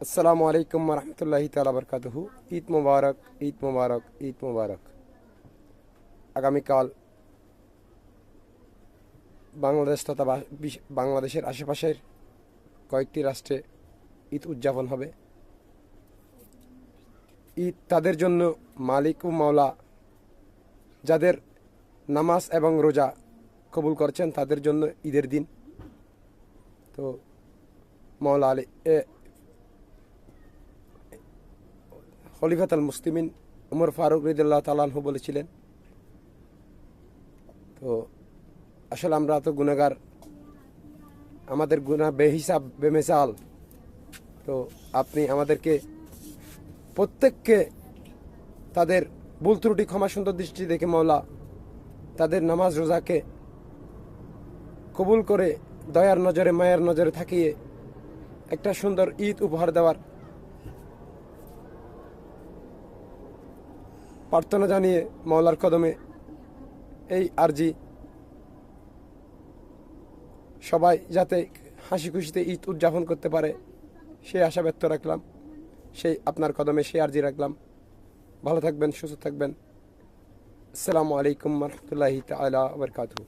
আসসালামু আলাইকুম রহমতুল্লাহি তাআলা বারাকাতুহু। ঈদ মুবারক, ঈদ মুবারক, ঈদ মুবারক। আগামীকাল বাংলাদেশ তথা বাংলাদেশের আশেপাশের কয়েকটি রাষ্ট্রে ঈদ উদযাপন হবে। ঈদ তাদের জন্য মালিক ও মাওলা যাদের নামাজ এবং রোজা কবুল করছেন তাদের জন্য ঈদের দিন। তো মাওলা আলী খলিফাত আল মুসলিমিন উমর ফারুক রাদিয়াল্লাহু তাআলা আনহু বলেছিলেন, তো আসলে আমরা তো গুনাহগার, আমাদের গুনাহ বেহিসাব বেমিসাল। তো আপনি আমাদেরকে প্রত্যেককে তাদের ভুল ত্রুটি ক্ষমা সুন্দর দৃষ্টি দেখে মাওলা তাদের নামাজ রোজাকে কবুল করে দয়ার নজরে মায়ের নজরে থাকিয়ে একটা সুন্দর ঈদ উপহার দেওয়ার প্রার্থনা জানিয়ে মাওলার কদমে এই আরজি, সবাই যাতে হাসি খুশিতে ঈদ উদযাপন করতে পারে সেই আশা ব্যক্ত রাখলাম। সেই আপনার কদমে সেই আরজি রাখলাম। ভালো থাকবেন, সুস্থ থাকবেন। আসসালামু আলাইকুম রহমতুল্লাহি তাআলা ওয়া বারাকাতুহু।